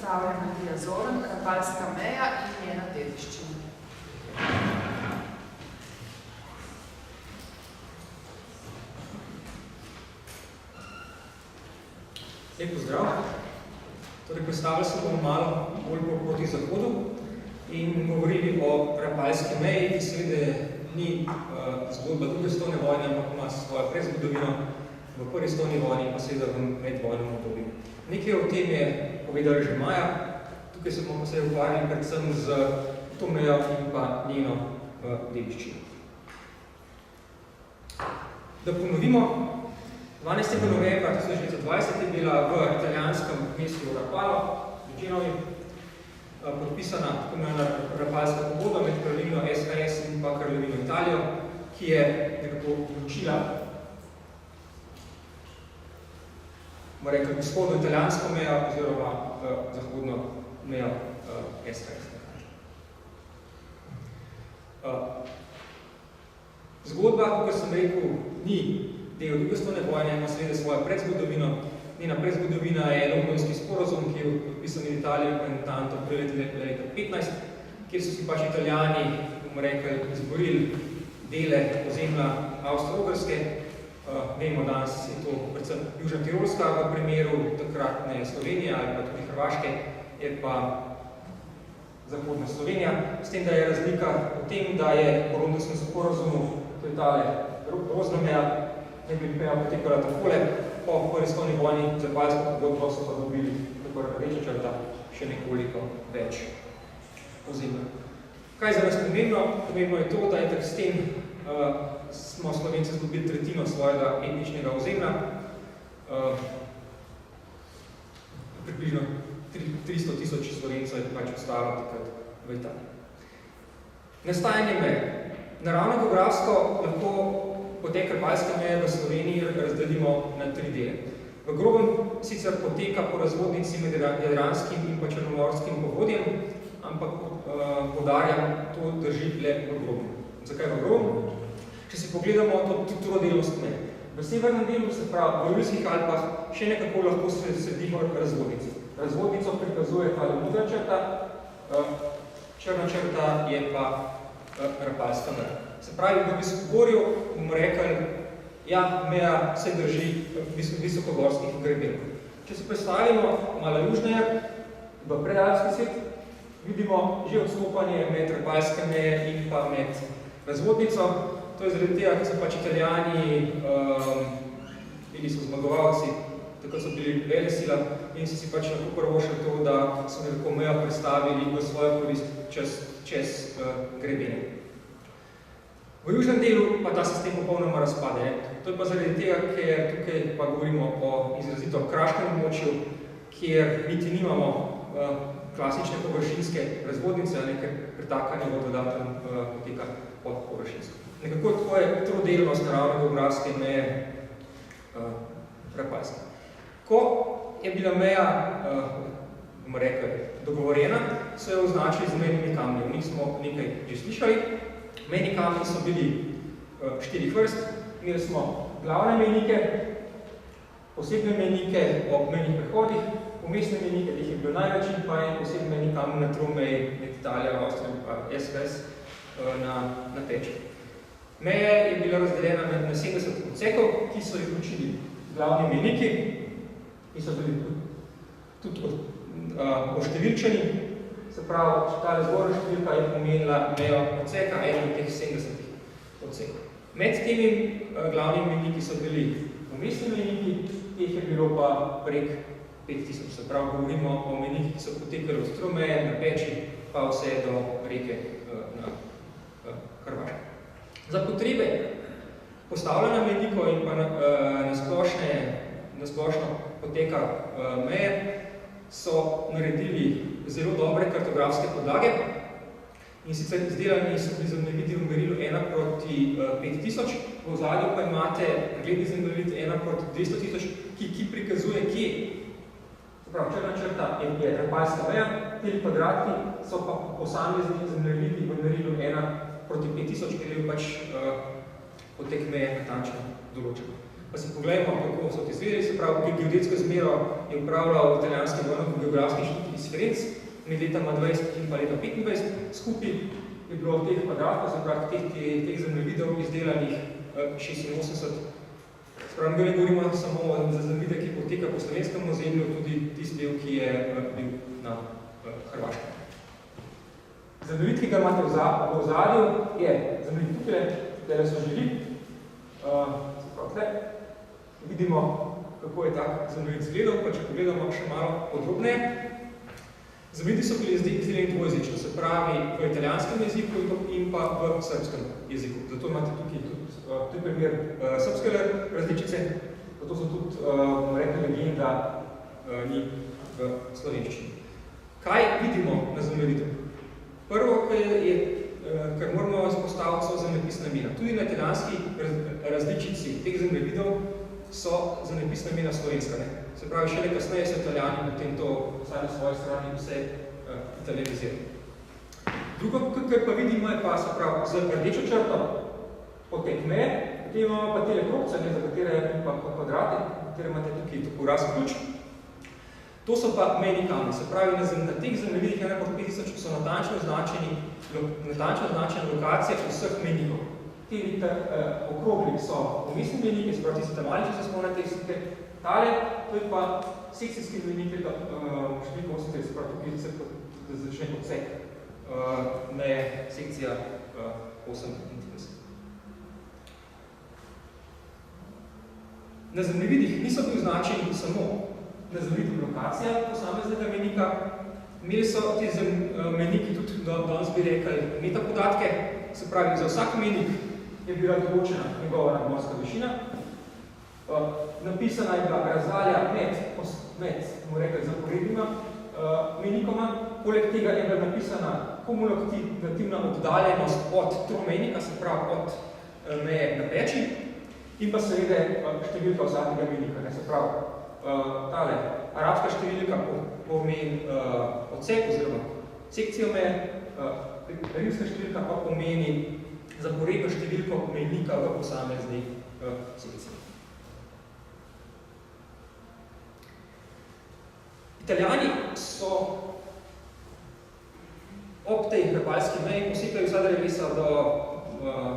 predstavlja Matija Zorn, Rapalska meja in njena dediščina. Lep pozdrav. Torej, predstavljali se bomo malo bolj proti zahodu in govorili o Rapalski meji, ki seveda ni zgodba druge svetovne vojne, ampak ima svojo predzgodovino v prvi svetovni vojni, pa seveda v medvojnem obdobju. Nekaj o tem je povedala že Maja, tukaj se bomo pa se ukvarjali predvsem z to mejo in pa njeno dediščino. Da ponovimo, 12. novembra 1920 je bila v italijanskem mestu Rapallo, v Genovi, podpisana tako imenovana Rapalska pogodba med kraljevino SHS in pa kraljevino Italijo, ki je nekako vključila vzhodno italijansko mejo oziroma zahodno mejo SHS. Zgodba, kot sem rekel, ni del druge svetovne vojne, ima seveda svojo predzgodovino. Njena predzgodovina je Londonski sporazum, ki je podpisan v Italiji in tanto aprila leta 15, kjer so si pač Italijani, bomo rekli, izborili dele ozemlja Avstro-Ogrske. Vemo, danes je to predvsem Južna Tirolska, v primeru takratne Slovenije ali pa tudi Hrvaške, je pa zahodna Slovenija. S tem, da je razlika v tem, da je po Londonskem sporazumu, to je tale rozna meja, ne bi meja potekala takole, po prvi svetovni vojni za Rapalsko pogodbo so pa dobili tako rdeča črta še nekoliko več ozemlja. Kaj je za nas pomembno? Pomembno je to, da je s tem smo Slovenci dobili tretjino svojega etničnega ozemlja, približno 300,000 Slovencev je pač ostalo takrat v Italiji. Nastajanje meje. Naravno geografsko lahko potek Rapalske meje v Sloveniji razdelimo na 3 dele. V grobem sicer poteka po razvodnici med Jadranskim in pa Črnomorskim povodjem, ampak poudarjam, to drži le v grobem. Zakaj v grobem? Če si pogledamo to trodelnost meje. V severnem delu, se pravi v Julijskih Alpah, še nekako lahko sledimo razvodnici. Razvodnico prikazuje ta modra črta, črna črta je pa Rapalska meja. Se pravi, v Visokogorju bomo rekli, ja, meja se drži visokogorskih grebenov. Če se predstavimo malo južneje, v predalpski svet, vidimo že odstopanje med Rapalske meje in pa med razvodnico. To je zaradi tega, ker so pač Italijani bili so zmagovalci, tako so bili velesila in so si pač lahko prvošli to, da so nekako mejo predstavili v svojo korist čez grebene. V južnem delu pa ta sistem popolnoma razpade. To je pa zaradi tega, ker tukaj pa govorimo o izrazito kraškem območju, kjer niti nimamo klasične površinske razvodnice, ker pretakanje vododatem poteka pod površinsko. Nekako tako je trodelnost naravne geografske meje Rapalske. Ko je bila meja, bomo rekli, dogovorjena, so jo označili z mejnimi kamni. O njih smo nekaj že slišali. Mejni kamni so bili 4 vrst. Imeli smo glavne mejnike, posebne mejnike ob mejnih prehodih, umestne mejnike, teh je bilo največ, in pa en posebni mejni kamen na tromeji med Italijo, Avstrijo in pa SHS na Peči. Meja je bila razdeljena na 70 odsekov, ki so jih vključili glavni mejniki, ki so bili tudi oštevilčeni. Se pravi, tale zgornja številka je pomenila mejo odseka, eno od teh 70 odsekov. Med temi glavnimi mejniki so bili umestni mejniki, teh je bilo pa prek 5000. Se pravi, govorimo o mejnikih, ki so potekali od Stromeje na Peči, pa vse do reke na Hrvaškem. Za potrebe postavljanja mejnikov in pa na splošno poteka meje so naredili zelo dobre kartografske podlage in sicer izdelani so bili zemljevidi v merilu 1:5000, v ozadju pa imate pregledni zemljevid 1:200,000, ki prikazuje, kje. Se pravi, črna črta je Rapalska meja, ti kvadratki so pa posamezni zemljevidi v merilu 1:5000, ker je pač potek meje natančno določen. Pa si pogledamo, kako so ti izvedeli, se pravi, geodetsko izmero je upravljal italijanski vojno-geografski inštitut iz Firenc med letama 20 in pa leta 25. Skupaj je bilo teh kvadratov, se pravi, teh zemljevidov izdelanih 86. Spravno ne govorimo samo za zemljevide, ki poteka po slovenskem ozemlju, tudi tisti del, ki je bil na Hrvaškem. Zemljevid, ki ga imate v ozadju, je zemljevid tukaj, tukaj so žili. Se pravi, tle. Vidimo, kako je tak zemljevid izgledal, pa če pogledamo še malo podrobneje. Zemljevidi so bili izdelani dvojezično, se pravi v italijanskem jeziku in pa v srbskem jeziku. Zato imate tukaj tudi primer srbske različice, zato so tudi rekli legend, da ni v slovenščini. Kaj vidimo na zemljevidu? Prvo, kar moramo izpostaviti, so zemljepisna imena. Tudi na italijanski različici teh zemljevidov so zemljepisna imena slovenska. Se pravi, šele kasneje so Italijani potem to vsaj na svoji strani vse italijanizirali. Drugo, kar pa vidimo, je pa, se pravi, z rdečo črto potek meje, potem imamo pa tele krogce, za katere pa kvadrate, katere imate tukaj topografski ključ. To so pa mejni kamni, se pravi, na teh zemljevidih 1.5000 so natančno označene lokacije vseh mejnikov. Ti okrogli so umestni mejniki, se pravi, tisti mali, če se spomnite te slike. Tale, to je pa sekcijski mejnik leta 48, se pravi, tukaj se začne odsek meje sekcija 38. Na zemljevidih niso bili označeni samo na zemljevidih lokacija posameznega mejnika. Imeli so ti mejniki tudi, danes bi rekli, metapodatke, se pravi, za vsak mejnik je bila določena njegova nadmorska višina. Napisana je bila razdalja med zaporednima mejnikoma. Poleg tega je bila napisana kumulativna oddaljenost od tromejnika, se pravi od meje na peči, in pa seveda številka vsakega mejnika. Se pravi, tale arabska številka pomeni odsek oziroma sekcijo meje, rimska številka pa pomeni zaporedno številko mejnika v posamezni sekciji. Italijani so ob tej verbalski meji posekali vsa drevesa do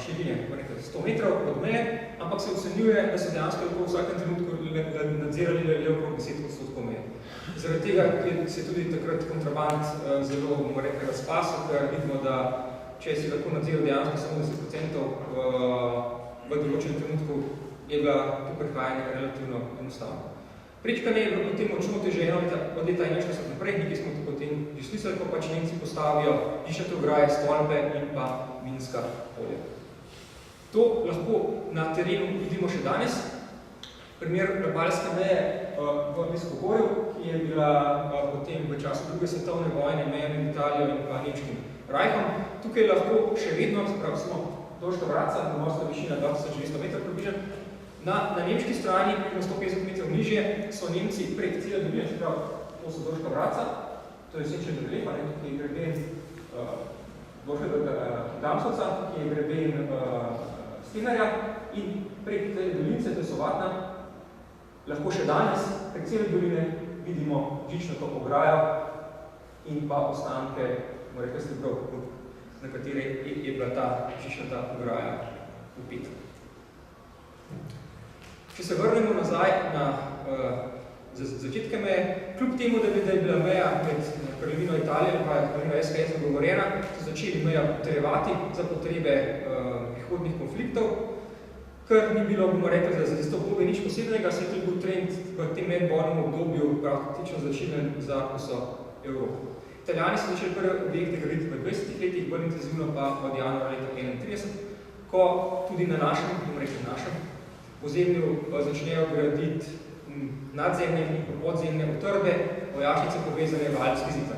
širine 100 metrov od meje, ampak se ocenjuje, da so dejansko v vsakem trenutku nadzirali le okrog 10% meje. Zaradi tega se tudi takrat kontraband zelo, bomo rekli, razpasal, ker vidimo, da če si lahko nadziral dejansko samo 10% v določenem trenutku, je bila to prihajanje relativno enostavno. Prečkanje je bilo potem močno teženo od leta 41 naprej, nekaj smo to potem že slišali, ko pač Nemci postavijo žičnate ograje, stolpe in pa minska polja. To lahko na terenu vidimo še danes. Primer verbalske meje v Viskogorju, ki je bila potem v času druge svetovne vojne meja med Italijo in pa Nemškim rajhom. Tukaj lahko še vedno, se pravi, smo Dorška Vratca, nadmorska višina 2200 metrov približno. Na nemški strani, 150 metrov nižje, so Nemci prek cilja dobili, se pravi, to so Dorška Vratca, to je sečen drelepa, tukaj je greben Damsovca, ki je greben Stenarja in prek te dolince, to je Sovatna, lahko še danes prek cele doline vidimo žičnato ograjo in pa ostanke, bomo rekli stebrov, na katere je bila ta žičnata ograja upeta. Če se vrnemo nazaj na začetke meje, kljub temu, da je bila meja med Kraljevino Italije in pa Kraljevino SHS dogovorjena, so začeli meja potrjevati za potrebe prihodnih konfliktov, kar ni bilo, bomo rekli, za tisto obdobje nič posebnega, se je tudi bil trend v tem medvojnem obdobju praktično začelen za vso Evropo. Italijani so začeli prve objekte graditi v 20 letih, bolj intenzivno pa od januarja leta 1931, ko tudi na našem, bomo rekli našem, ozemlju začnejo graditi nadzemne in podzemne utrdbe, vojašnice povezane v alpski zid.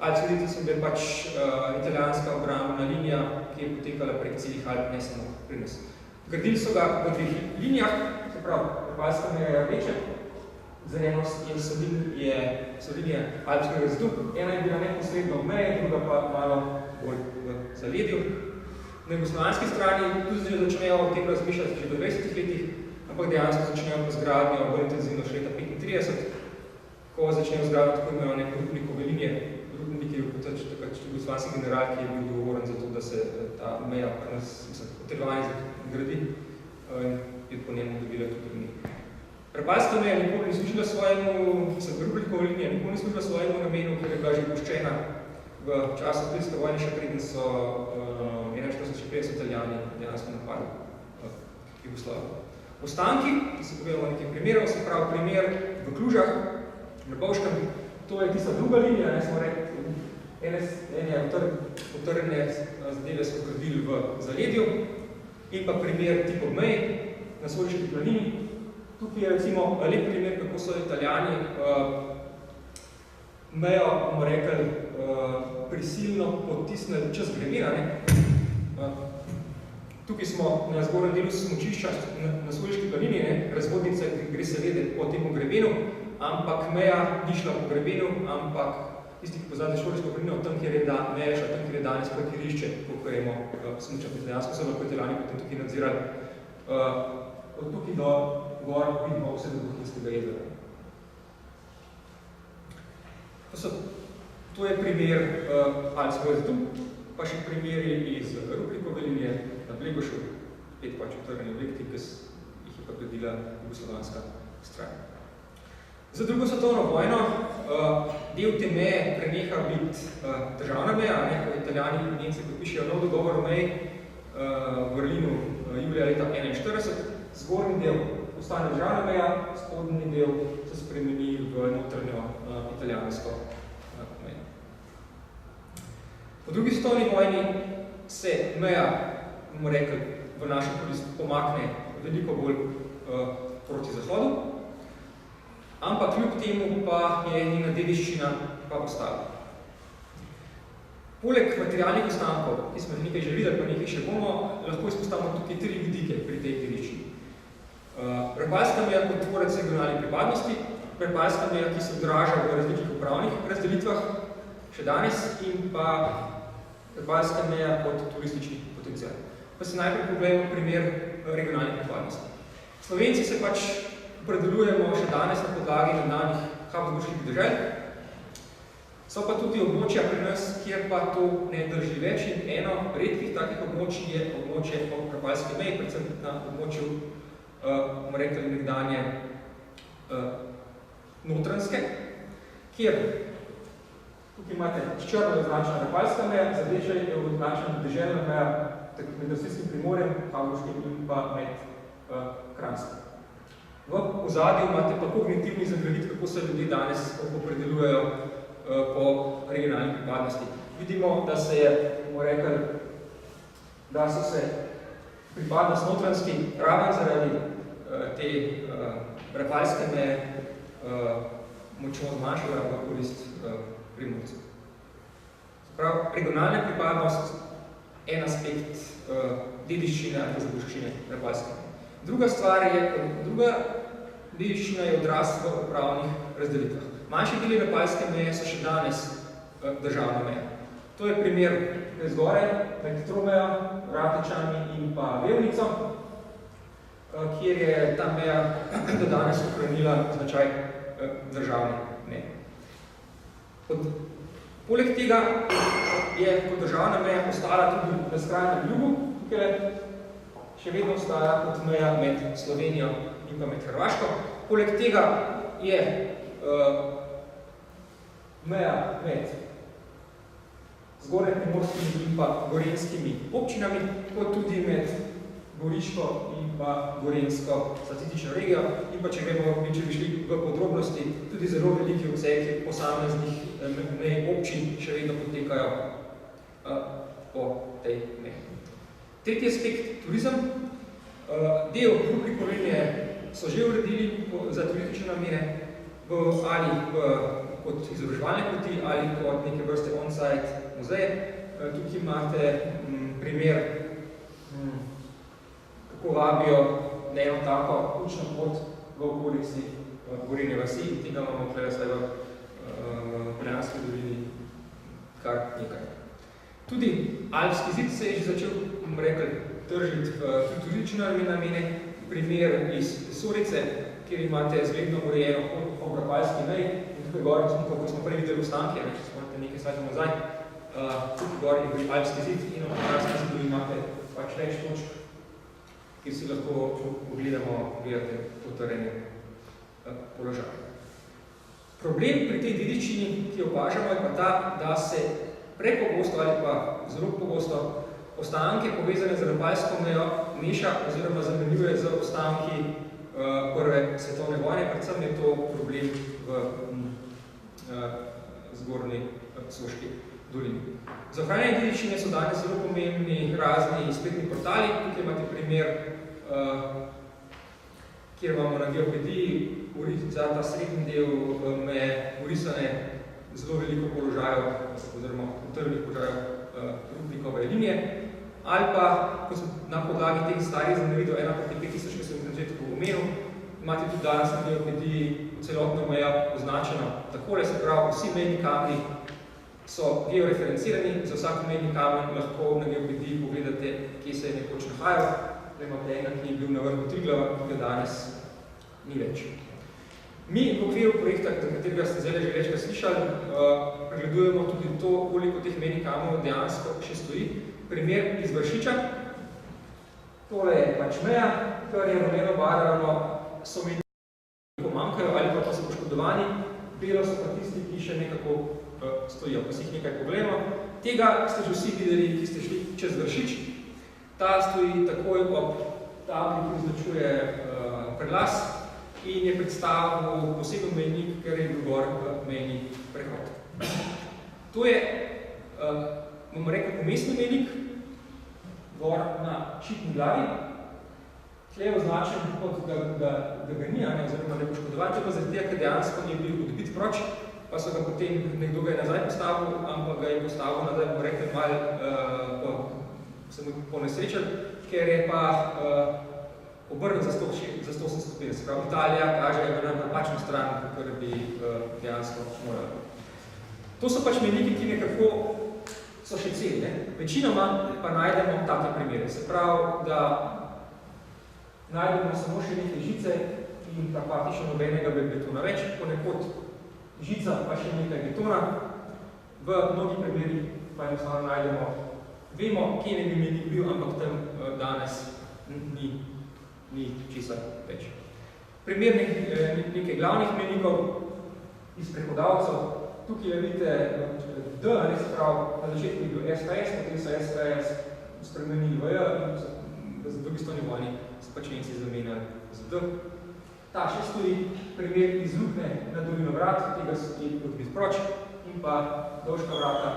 Alpski zid so bile pač italijanska obrambna linija, ki je potekala prek celih Alp, ne samo pri nas. Gradili so ga v dveh linijah, se pravi, verbalska meja je rdeče, zelenost so linije alpskega zidu. Ena je bila neposredno v meji, druga pa malo bolj v zaledju. Na jugoslovanski strani tudi začnejo o tem razmišljati že v 20 letih, ampak dejansko začnejo z gradnjo bolj intenzivno še leta 35, ko začnejo z gradnjo tako imenovane Rupnikove linije. Rupnik je takrat jugoslavski general, ki je bil dogovoren za to, da se ta meja potrebovanje gradi in je po njemu dobila tudi ime. Rapalska meja nikoli ni služila svojemu, Rupnikova linija nikoli ni služila svojemu namenu, ker je bila že puščena v času Aprilske vojne, še preden so 41 Italijani dejansko napadli Jugoslavijo. Ostanki, ki se povedamo nekaj primerov, se pravi primer v Klužah, na Bovškem, to je tista druga linija, smo rekli, ene utrjene zadeve smo gradili v zaledju, in pa primer tip ob meji na Soliški planini. Tukaj je recimo lep primer, kako so Italijani mejo, bomo rekli, prisilno potisnili čez grebena. Tukaj smo na zgornjem delu smučišča na Soliški planini, razvodnica gre seveda po tem grebenu, ampak meja ni šla po grebenu, ampak tisti, ki poznate Šoriško planino, tam, kjer je meja šla, tam, kjer je danes parkirišče, ko gremo smučati. Dejansko so lahko Italijani potem tukaj nadzirali. Od tukaj do gor vidimo vse do Bohinjskega jezera. To je primer Alpskega zdu, pa še primeri iz Rupnikove linije na Blegošu, spet pač utrjeni objekti, ki jih je pa gradila jugoslovanska stran. Za drugo svetovno vojno del te meje preneha biti državna meja, ko Italijani in Nemci podpišejo nov dogovor o meji v Berlinu julija leta 1941. Zgornji del ostane državna meja, spodnji del se spremeni v notranjo italijansko mejo. Po drugi svetovni vojni se meja, bomo rekli, v našem korist pomakne veliko bolj proti zahodu, ampak kljub temu pa je njena dediščina pa ostala. Poleg materialnih ostankov, ki smo nekaj že videli, pa nekaj še bomo, lahko izpostavimo tukaj 3 vidike pri tej dediščini. Rapalska meja kot tvorec regionalne pripadnosti, Rapalska meja, ki se odraža v različnih upravnih razdelitvah še danes, in pa Rapalska meja kot turistični potencial. Pa se najprej pogledamo primer regionalne pripadnosti. Slovenci se pač predelujemo še danes na podlagi nedanih habsburških dežel. So pa tudi območja pri nas, kjer pa to ne drži več, in eno redkih takih območij je območje po Rapalski meji, predvsem na območju, bomo rekli, nekdanje Notranjske, kjer tukaj imate s črno označena Rapalska meja, z rdečo je označena deželna meja med Rosijskim Primorjem, Habsburskim in pa med Kranjskim. V ozadju imate pa kognitivni zagraditi, kako se ljudje danes opredelujejo po regionalni pripadnosti. Vidimo, da se je, bomo rekli, da so se pripadnost Notranjski raven zaradi te Rapalske meje močno zmanjšala v korist Primorcev. Prav, regionalna pripadnost en aspekt dediščine ali zapuščine Rapalske meje. Druga dediščina je odraz v upravnih razdelitvah. Manjši deli Rapalske meje so še danes državna meja. To je primer zgoraj med Tromejo, Ratečami in pa Vevnico, kjer je ta meja do danes ohranila značaj državne meje. Poleg tega je kot državna meja postala tudi na skrajnem jugu, tukaj še vedno ostaja kot meja med Slovenijo in pa med Hrvaško. Poleg tega je meja med zgornje primorskimi in pa gorenjskimi občinami, kot tudi med Goriško in pa Gorenjsko statistično regijo, in pa če bi šli v podrobnosti, tudi zelo veliki obsegi posameznih mej občin še vedno potekajo po tej meji. Tretji aspekt, turizem. Del Rupnikove linije so že uredili za turistične namene, ali kot izobraževalne poti, ali kot neke vrste on-site muzeje. Tukaj imate primer, kako vabijo na eno tako učno pot v okolici Gorenje vasi, tega imamo tukaj vsaj v Poljanski dolini kar nekaj. Tudi Alpski zid se je že začel, rekli, tržiti v turistične namene. primer iz Surice, kjer imate zgledno urejeno po Rapalski meji in tukaj gor, ko smo prej videli ostanke, če spomnite nekaj sajtov nazaj, tukaj gor je bil Alpski zid in v Rapalskem zidu imate pač več točk, kjer si lahko gledate potrjeni položaj. Problem pri tej dediščini, ki jo opažamo, je pa ta, da se prepogosto ali pa zelo pogosto ostanke povezane z Rapalsko mejo meša oziroma zamenjuje z ostanki Prve svetovne vojne, predvsem je to problem v zgornji Soški dolini. Za ohranjanje dediščine so danes zelo pomembni razni spletni portali. Tukaj imate primer, kjer imamo na geopediji za ta srednji del meje urisane zelo veliko položajev oziroma utrvnih položajev rubnikove linije, ali pa, ko smo na podlagi teh starih zemljevidov 1:5000, ki sem v začetku omenil, imate tudi danes na geopediji celotno mejo označeno takole, se pravi, vsi mejni kamni so georeferencirani, za vsak mejni kamen lahko na geopediji pogledate, kje se je nekoč nahajal. Imate enega, ki je bil na vrhu Triglava, ki ga danes ni več. Mi v okviru projekta, za katerega ste zdaj že večkrat slišali, pregledujemo tudi to, koliko teh mejnih kamenov dejansko še stoji. Primer iz Vršiča. Tole je pač meja, kar je rumeno barvano, so mejni pomanjkajo ali pa so poškodovani, belo so pa tisti, ki še nekako stojijo. Pa si jih nekaj pogledamo. Tega ste že vsi videli, ki ste šli čez Vršič. Ta stoji takoj ob tabli, ki označuje preglas in je predstavil poseben mejnik, ker je bil gor mejni prehod. To je, bomo rekel, umestni mejnik, gor na Šitni glavi. Tle je označen, kot da ga ni, oziroma da je poškodovan, če pa zaradi tega, ker dejansko ni bil odbit proč, pa so ga potem nekdo ga je nazaj postavil, ampak ga je postavil nazaj, bomo rekel, malo ponesrečen, ker je pa obrnil za 180 stopinj. Se pravi, Italija kaže na napačno stran, kar bi dejansko morali. To so pač mejniki, ki nekako so še celi. Večinoma pa najdemo take primere. Se pravi, da najdemo samo še nekaj žice in praktično nobenega betona več, ponekod žica pa še nekaj betona. V mnogih primerih pa enostavno najdemo, vemo, kje ne bi mejnik bil, ampak tam danes ni česar več. Primer nekaj glavnih mejnikov iz prehodavcev. Tukaj vidite D, se pravi, na začetku je bil SKS, potem so SKS spremenili v J in v drugi svetovni vojni so pač Nemci zamenjali z D. Ta še stoji primer iz luknje na dolino vrat, tega so ti odbit proč in pa dolžka vrata,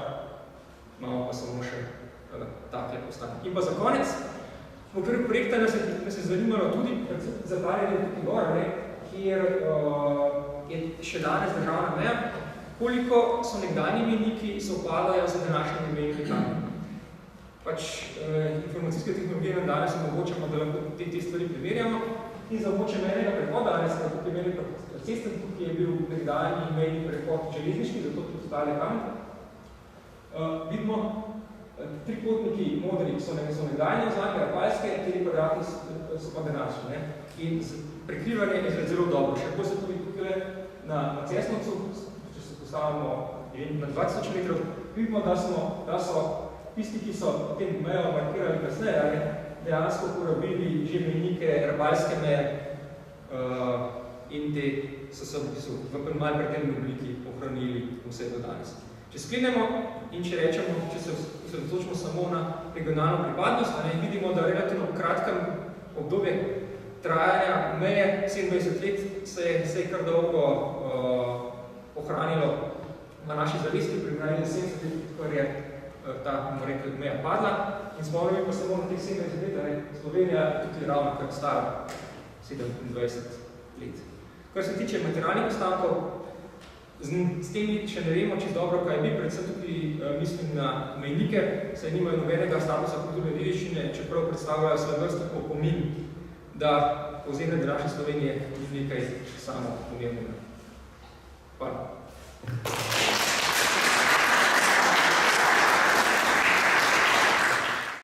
imamo pa samo še takle ostanek. In pa za konec, v okviru projekta nas je zanimalo tudi zatarjanje tukaj gor, kjer je še danes državna meja, koliko so nekdanji mejniki sovpadajo z današnjimi mejniki kamni. Pač informacijske tehnologije nam danes omogočamo, da lahko te stvari primerjamo in za območje mejnega prehoda, danes pa tukaj mejni cesten, tukaj je bil nekdanji mejni prehod železniški, zato tudi ostale kamne. Vidimo, trikotniki modri so nekdanje oznake, rapalske, teri kvadrati so pa današnji. In prekrivanje je zelo dobro. Še bolj se tudi tukaj na Cestnovcu, če se postavimo na 2000 metrov, vidimo, da so tisti, ki so potem mejo markirali kasneje, dejansko porabili že mejnike rapalske meje in te so se v malo pretemni obliki ohranili vse do danes. Če sklenemo in če rečemo, če se osredotočimo samo na regionalno pripadnost, vidimo, da v relativno kratkem obdobje trajanja meje 27 let se je kar dolgo ohranilo na naši zavesti, primerjali 70 let, kar je ta meja padla in spomnimo pa samo na teh 70 let, Slovenija je tudi ravno kar stara 27 let. Kar se tiče materialnih ostankov, s temi še ne vemo čisto dobro, kaj bi, predvsem tudi mislim na mejnike, saj nimajo nobenega statusa kulturne dediščine, čeprav predstavljajo svoj vrsto opomin, da ozemlje današnje Slovenije ni nekaj samo pomembnega. Hvala.